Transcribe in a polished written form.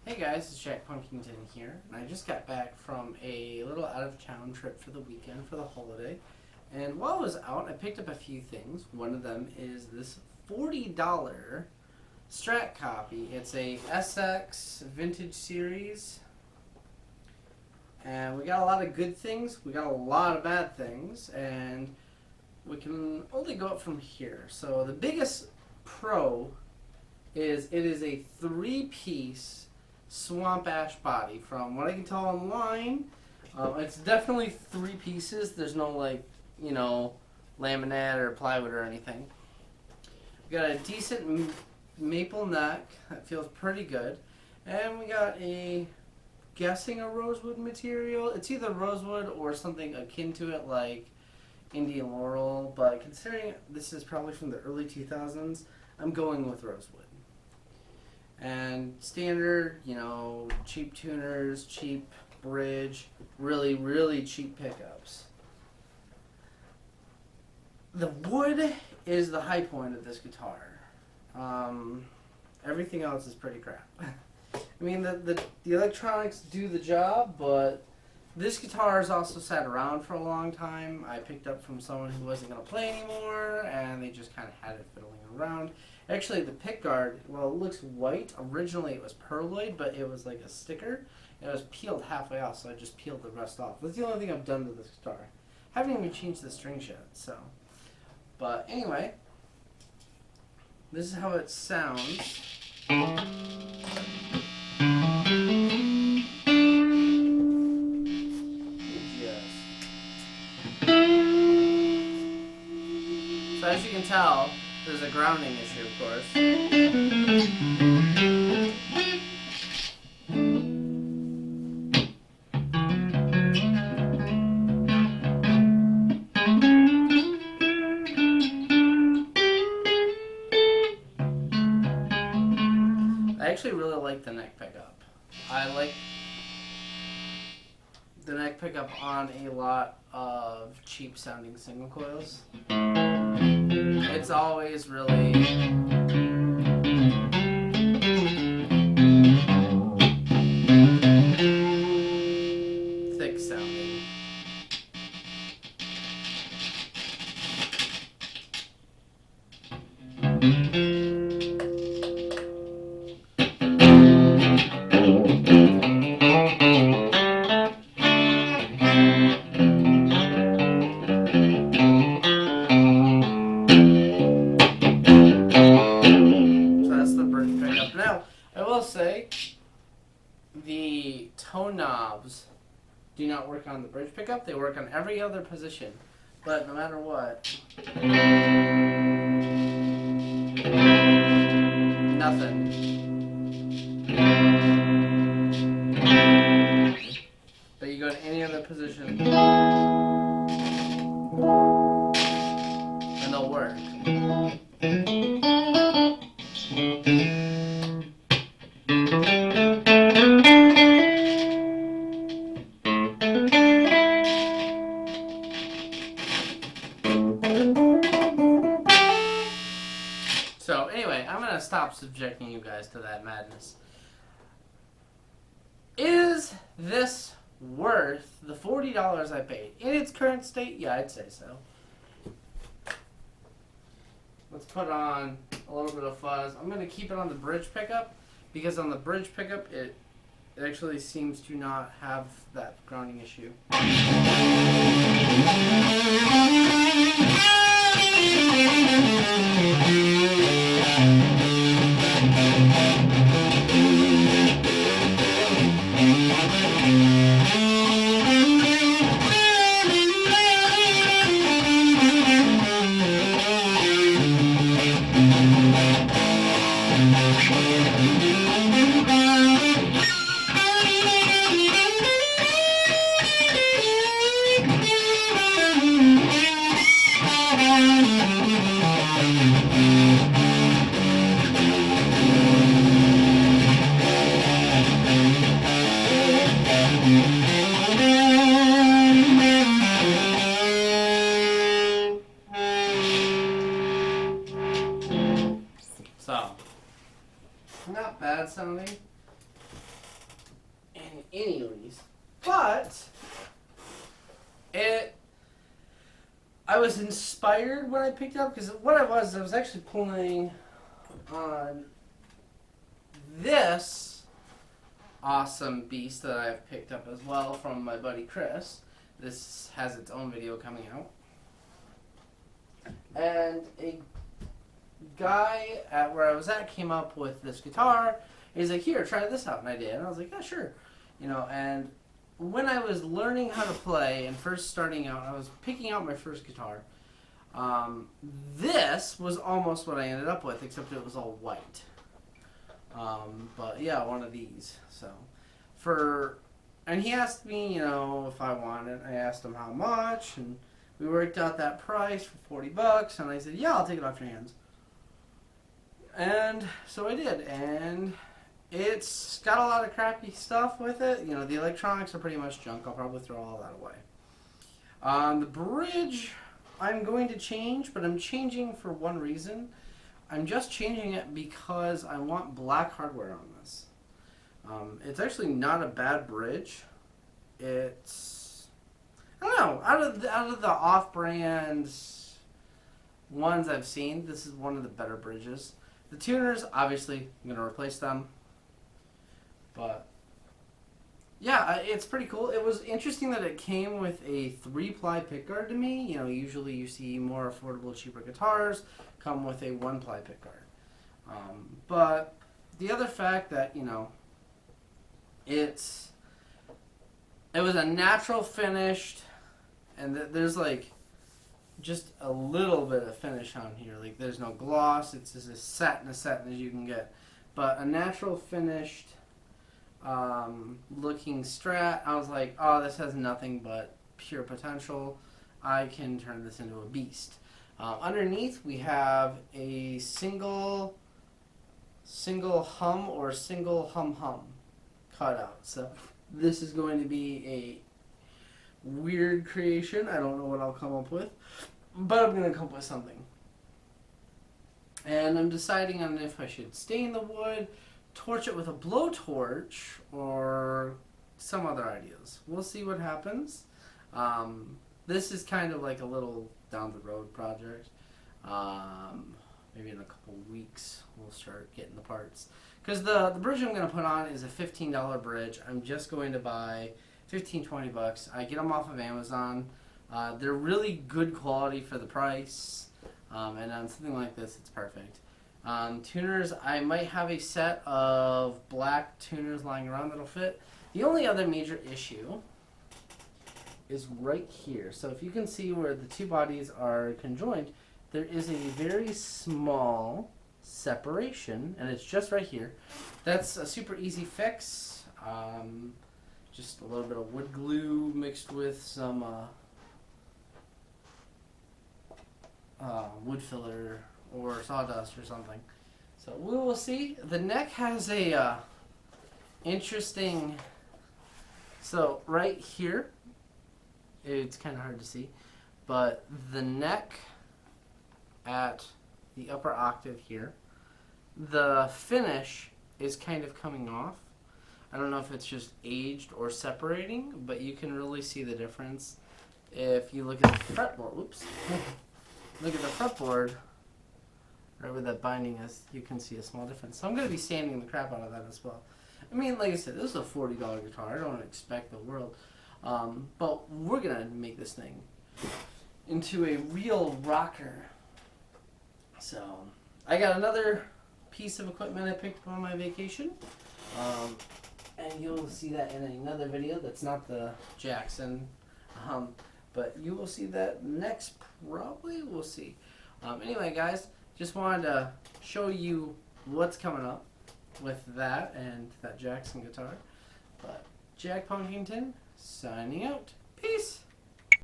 Hey guys, it's Jack Punkington here, and I just got back from a little out-of-town trip for the weekend for the holiday. And while I was out, I picked up a few things. One of them is this $40 strat copy. It's a SX Vintage Series. And we got a lot of good things, we got a lot of bad things, and we can only go up from here. So the biggest pro is it is a three-piece swamp ash body. From what I can tell online, it's definitely three pieces. There's no laminate or plywood or anything. We got a decent maple neck that feels pretty good, and we got guessing a rosewood material. It's either rosewood or something akin to it, like Indian laurel. But considering this is probably from the early 2000s, I'm going with rosewood. And standard, cheap tuners, cheap bridge, really, really cheap pickups. The wood is the high point of this guitar. Everything else is pretty crap. I mean, the electronics do the job, but this guitar has also sat around for a long time. I picked up from someone who wasn't going to play anymore, and they just kind of had it fiddling around. Actually, the pick guard, well, it looks white. Originally, it was pearloid, but it was like a sticker. It was peeled halfway off, so I just peeled the rest off. That's the only thing I've done to this guitar. I haven't even changed the strings yet, so. But anyway, this is how it sounds. So as you can tell, there's a grounding issue, of course. I actually really like the neck pickup. I like the neck pickup on a lot of cheap sounding single coils. It's always really thick sounding. Now, I will say, the tone knobs do not work on the bridge pickup. They work on every other position. But no matter what, nothing. But you go to any other position, and they'll work. So anyway, I'm going to stop subjecting you guys to that madness. Is this worth the $40 I paid? In its current state, yeah, I'd say so. Let's put on a little bit of fuzz. I'm going to keep it on the bridge pickup, because on the bridge pickup, it actually seems to not have that grounding issue. So, not bad sounding. anyways. But I was inspired when I picked it up because what I was actually pulling on this awesome beast that I've picked up as well from my buddy Chris. This has its own video coming out. And a guy at where I was at came up with this guitar. He's like, here, try this out. And I did. And I was like, yeah, sure. You know, and when I was learning how to play and first starting out, I was picking out my first guitar. This was almost what I ended up with, except it was all white. But yeah, one of these. So, and he asked me, you know, if I wanted. I asked him how much, and we worked out that price for $40. And I said, yeah, I'll take it off your hands. And so I did, and it's got a lot of crappy stuff with it. You know, the electronics are pretty much junk. I'll probably throw all that away. The bridge, I'm going to change, but I'm changing for one reason. I'm just changing it because I want black hardware on this. It's actually not a bad bridge. It's, I don't know, out of the off-brand ones I've seen, this is one of the better bridges. The tuners, obviously, I'm going to replace them. But, yeah, it's pretty cool. It was interesting that it came with a 3-ply pickguard to me. You know, usually you see more affordable, cheaper guitars come with a 1-ply pickguard. But the other fact that, you know, it was a natural finished, and there's like just a little bit of finish on here. Like there's no gloss. It's just as satin as you can get. But a natural finished looking Strat. I was like, oh, this has nothing but pure potential. I can turn this into a beast. Underneath we have a single hum or single hum cutout. So this is going to be a weird creation. I don't know what I'll come up with, but I'm going to come up with something. And I'm deciding on if I should stain the wood, torch it with a blowtorch, or some other ideas. We'll see what happens. This is kind of like a little down the road project. Maybe in a couple weeks we'll start getting the parts. Because the bridge I'm going to put on is a $15 bridge. I'm just going to buy $15-20. I get them off of Amazon. They're really good quality for the price. And on something like this, it's perfect. Tuners, I might have a set of black tuners lying around that'll fit. The only other major issue is right here. So if you can see where the two bodies are conjoined, there is a very small separation, and it's just right here. That's a super easy fix. Just a little bit of wood glue mixed with some wood filler or sawdust or something. So we will see. The neck has a interesting, so right here, it's kind of hard to see, but the neck at the upper octave here, the finish is kind of coming off. I don't know if it's just aged or separating, but you can really see the difference if you look at the fretboard. Whoops. Look at the fretboard, right where that binding is, you can see a small difference. So I'm going to be sanding the crap out of that as well. I mean, like I said, this is a $40 guitar. I don't expect the world. But we're going to make this thing into a real rocker. So I got another piece of equipment I picked up on my vacation. And you'll see that in another video that's not the Jackson. But you will see that next, probably. We'll see. Anyway, guys, just wanted to show you what's coming up with that and that Jackson guitar. But Jack Punkington signing out. Peace.